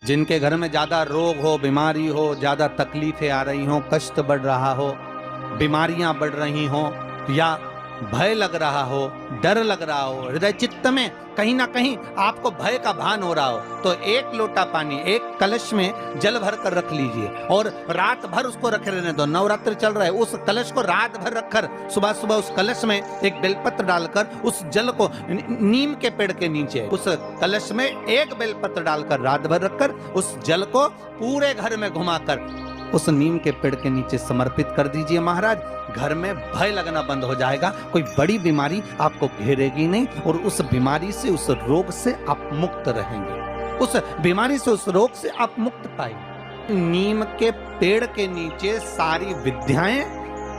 जिनके घर में ज्यादा रोग हो, बीमारी हो, ज्यादा तकलीफें आ रही हो, कष्ट बढ़ रहा हो, बीमारियां बढ़ रही हो, या भय लग रहा हो, डर लग रहा हो, हृदय चित्त में कहीं ना कहीं आपको भय का भान हो रहा हो, तो एक लोटा पानी एक कलश में जल भर कर रख लीजिए और रात भर उसको रखे रहने दो। नवरात्र चल रहा है, उस कलश को रात भर रखकर सुबह सुबह उस कलश में एक बेलपत्र डालकर उस जल को नीम के पेड़ के नीचे उस कलश में एक बेलपत्र डालकर रात भर रखकर उस जल को पूरे घर में घुमाकर उस नीम के पेड़ के नीचे समर्पित कर दीजिए। महाराज, घर में भय लगना बंद हो जाएगा, कोई बड़ी बीमारी आपको घेरेगी नहीं और उस बीमारी से, उस रोग से आप मुक्त रहेंगे, उस बीमारी से, उस रोग से आप मुक्त पाएंगे। नीम के पेड़ के नीचे सारी विद्याएं,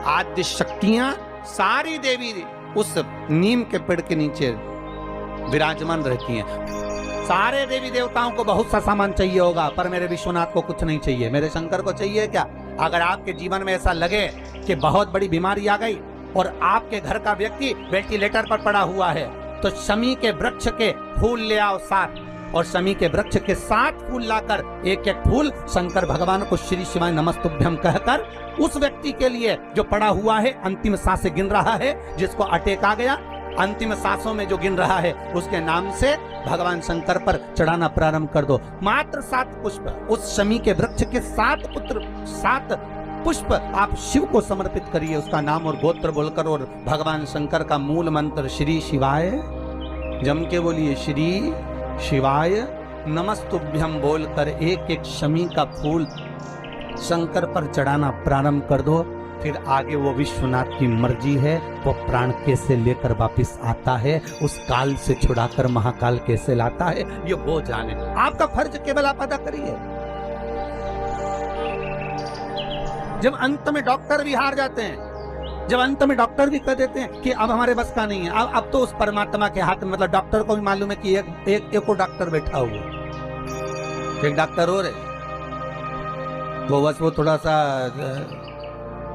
आद्य शक्तियां, सारी देवी उस नीम के पेड़ के नीचे विराजमान रहती हैं। सारे देवी देवताओं को बहुत सा सामान चाहिए होगा, पर मेरे विश्वनाथ को कुछ नहीं चाहिए, मेरे शंकर को चाहिए क्या? अगर आपके जीवन में ऐसा लगे कि बहुत बड़ी बीमारी आ गई और आपके घर का व्यक्ति वेंटिलेटर पर पड़ा हुआ है, तो शमी के वृक्ष के फूल ले आओ 7, और शमी के वृक्ष के 7 फूल लाकर एक एक फूल शंकर भगवान को श्री शिवाय नमस्तुभ्यम कहकर उस व्यक्ति के लिए जो पड़ा हुआ है, अंतिम सांसें गिन रहा है, जिसको अटैक आ गया, अंतिम सांसों में जो गिन रहा है, उसके नाम से भगवान शंकर पर चढ़ाना प्रारंभ कर दो। मात्र 7 पुष्प, उस शमी के वृक्ष के 7 पुष्प आप शिव को समर्पित करिए, उसका नाम और गोत्र बोलकर, और भगवान शंकर का मूल मंत्र श्री शिवाय, जम के बोलिए श्री शिवाय नमस्तुभ्यम बोलकर एक एक शमी का फूल शंकर पर चढ़ाना प्रारंभ कर दो। फिर आगे वो विश्वनाथ की मर्जी है, वो प्राण कैसे लेकर वापिस आता है, उस काल से छुड़ाकर महाकाल कैसे लाता है, ये वो जाने। आपका फर्ज केवल आप अदा करिए। जब अंत में डॉक्टर भी हार जाते हैं, जब अंत में डॉक्टर भी कह देते हैं कि अब हमारे बस का नहीं है, अब तो उस परमात्मा के हाथ में, मतलब डॉक्टर को भी मालूम है कि एक और डॉक्टर बैठा हुआ, एक डॉक्टर और है, वो बस वो थोड़ा सा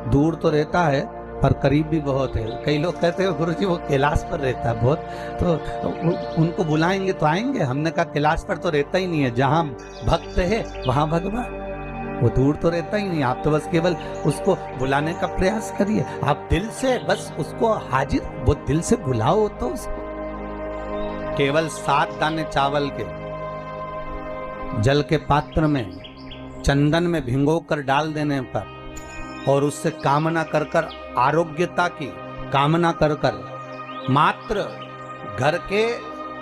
दूर तो रहता है पर करीब भी बहुत है। कई लोग कहते हैं गुरुजी वो कैलाश पर रहता है बहुत, तो उनको बुलाएंगे तो आएंगे। हमने कहा कैलाश पर तो रहता ही नहीं है, जहाँ भक्त है वहाँ भगवान, वो दूर तो रहता ही नहीं। आप तो बस केवल उसको बुलाने का प्रयास करिए, आप दिल से बस उसको हाजिर, वो दिल से बुलाओ तो उसको। केवल 7 दाने चावल के जल के पात्र में चंदन में भिगोकर डाल देने पर और उससे कामना कर कर, आरोग्यता की कामना कर कर, मात्र घर के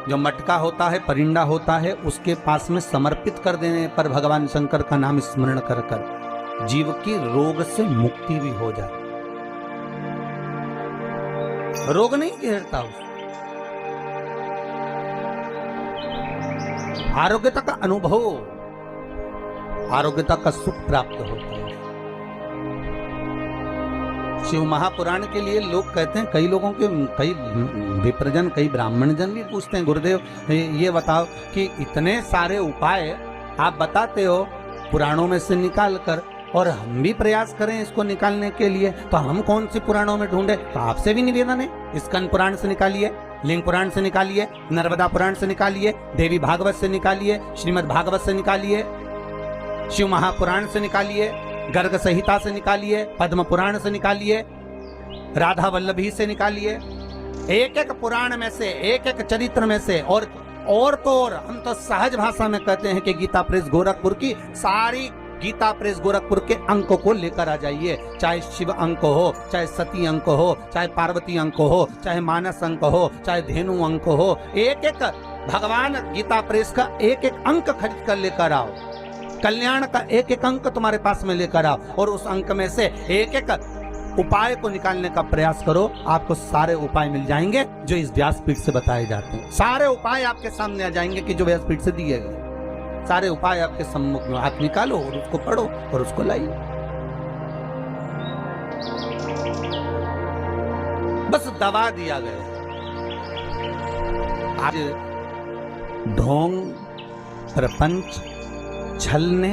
जो मटका होता है, परिंदा होता है, उसके पास में समर्पित कर देने पर भगवान शंकर का नाम स्मरण कर कर जीव की रोग से मुक्ति भी हो जाए। रोग नहीं घेरता उसको, आरोग्यता का अनुभव, आरोग्यता का सुख प्राप्त होता है। शिव महापुराण के लिए लोग कहते हैं, कई लोगों के, कई विप्रजन, कई ब्राह्मण जन भी पूछते हैं, गुरुदेव ये बताओ कि इतने सारे उपाय आप बताते हो पुराणों में से निकाल कर, और हम भी प्रयास करें इसको निकालने के लिए, तो हम कौन सी पुराणों में ढूंढे? तो आपसे भी निवेदन है, स्कंद पुराण से निकालिए, लिंग पुराण से निकालिए, नर्मदा पुराण से निकालिए, देवी भागवत से निकालिए, श्रीमद् भागवत से निकालिए, शिव महापुराण से निकालिए, गर्ग संहिता से निकालिए, पद्म पुराण से निकालिए, राधा वल्लभी से निकालिए, एक एक पुराण में से, एक एक चरित्र में से, और तो और हम तो सहज भाषा में कहते हैं कि गीता प्रेस गोरखपुर की सारी गीता प्रेस गोरखपुर के अंक को लेकर आ जाइए, चाहे शिव अंक हो, चाहे सती अंक हो, चाहे पार्वती अंक हो, चाहे मानस अंक हो, चाहे धेनु अंक हो, एक एक भगवान गीता प्रेस का एक एक अंक खरीद कर लेकर आओ, कल्याण का एक एक अंक तुम्हारे पास में लेकर आओ, और उस अंक में से एक एक उपाय को निकालने का प्रयास करो। आपको सारे उपाय मिल जाएंगे जो इस व्यासपीठ से बताए जाते हैं, सारे उपाय आपके सामने आ जाएंगे कि जो व्यासपीठ से दिए गए, सारे उपाय आपके सम्मुख में, आप निकालो और उसको पढ़ो और उसको लाइए। बस दबा दिया गया। आज ढोंग, प्रपंच, छल ने,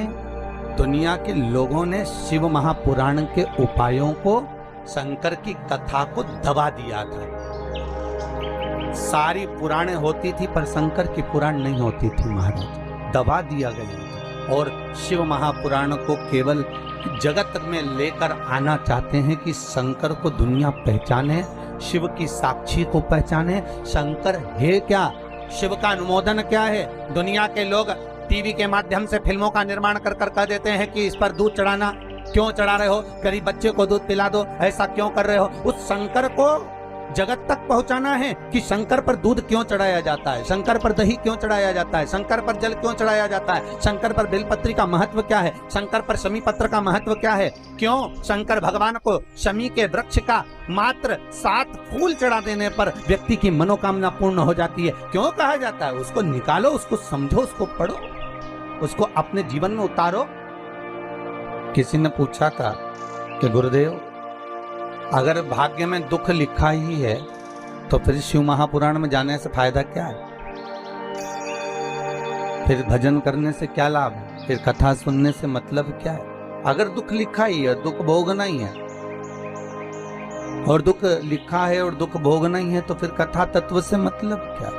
दुनिया के लोगों ने शिव महापुराण के उपायों को, शंकर की कथा को दबा दिया था। सारी पुराणें होती थी पर शंकर की पुराण नहीं होती थी महाराज, दबा दिया गया। और शिव महापुराण को केवल जगत में लेकर आना चाहते हैं कि शंकर को दुनिया पहचाने, शिव की साक्षी को पहचाने। शंकर है क्या, शिव का अनुमोदन क्या है। दुनिया के लोग टीवी के माध्यम से फिल्मों का निर्माण कर कर कह देते हैं कि इस पर दूध चढ़ाना, क्यों चढ़ा रहे हो, गरीब बच्चे को दूध पिला दो, ऐसा क्यों कर रहे हो। उस शंकर को जगत तक पहुंचाना है कि शंकर पर दूध क्यों चढ़ाया जाता है, शंकर पर दही क्यों चढ़ाया जाता है, शंकर पर जल क्यों चढ़ाया जाता है, शंकर पर बेलपत्री का महत्व क्या है, शंकर पर शमी पत्र का महत्व क्या है, क्यों शंकर भगवान को शमी के वृक्ष का मात्र 7 फूल चढ़ा देने पर व्यक्ति की मनोकामना पूर्ण हो जाती है, क्यों कहा जाता है। उसको निकालो, उसको समझो, उसको पढ़ो, उसको अपने जीवन में उतारो। किसी ने पूछा था कि गुरुदेव अगर भाग्य में दुख लिखा ही है तो फिर शिव महापुराण में जाने से फायदा क्या है, फिर भजन करने से क्या लाभ है, फिर कथा सुनने से मतलब क्या है। अगर दुख लिखा ही है, दुख भोगना ही है, और दुख लिखा है और दुख भोगना ही है, तो फिर कथा तत्व से मतलब क्या,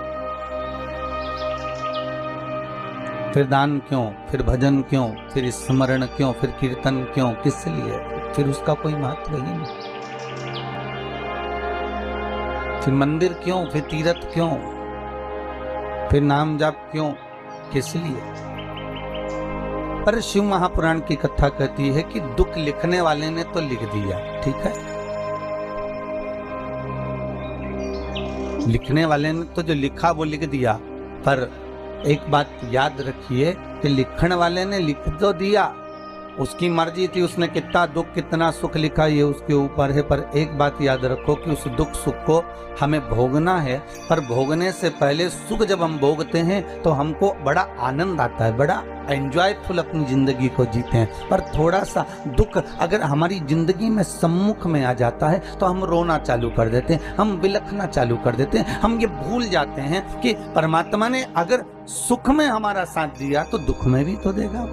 फिर दान क्यों, फिर भजन क्यों, फिर स्मरण क्यों, फिर कीर्तन क्यों, किस लिए, फिर उसका कोई महत्व ही नहीं। फिर मंदिर क्यों, फिर तीर्थ क्यों, फिर नाम जाप क्यों, किस लिए। पर शिव महापुराण की कथा कहती है कि दुख लिखने वाले ने तो लिख दिया, ठीक है, लिखने वाले ने तो जो लिखा वो लिख दिया, पर एक बात याद रखिए कि लिखने वाले ने लिख तो दिया, उसकी मर्जी थी, उसने कितना दुख कितना सुख लिखा ये उसके ऊपर है। पर एक बात याद रखो कि उस दुख सुख को हमें भोगना है, पर भोगने से पहले सुख जब हम भोगते हैं तो हमको बड़ा आनंद आता है, बड़ा एंजॉयफुल अपनी जिंदगी को जीते हैं। पर थोड़ा सा दुख अगर हमारी जिंदगी में सम्मुख में आ जाता है तो हम रोना चालू कर देते हैं, हम बिलखना चालू कर देते हैं, हम ये भूल जाते हैं कि परमात्मा ने अगर सुख में हमारा साथ दिया तो दुख में भी तो देगा।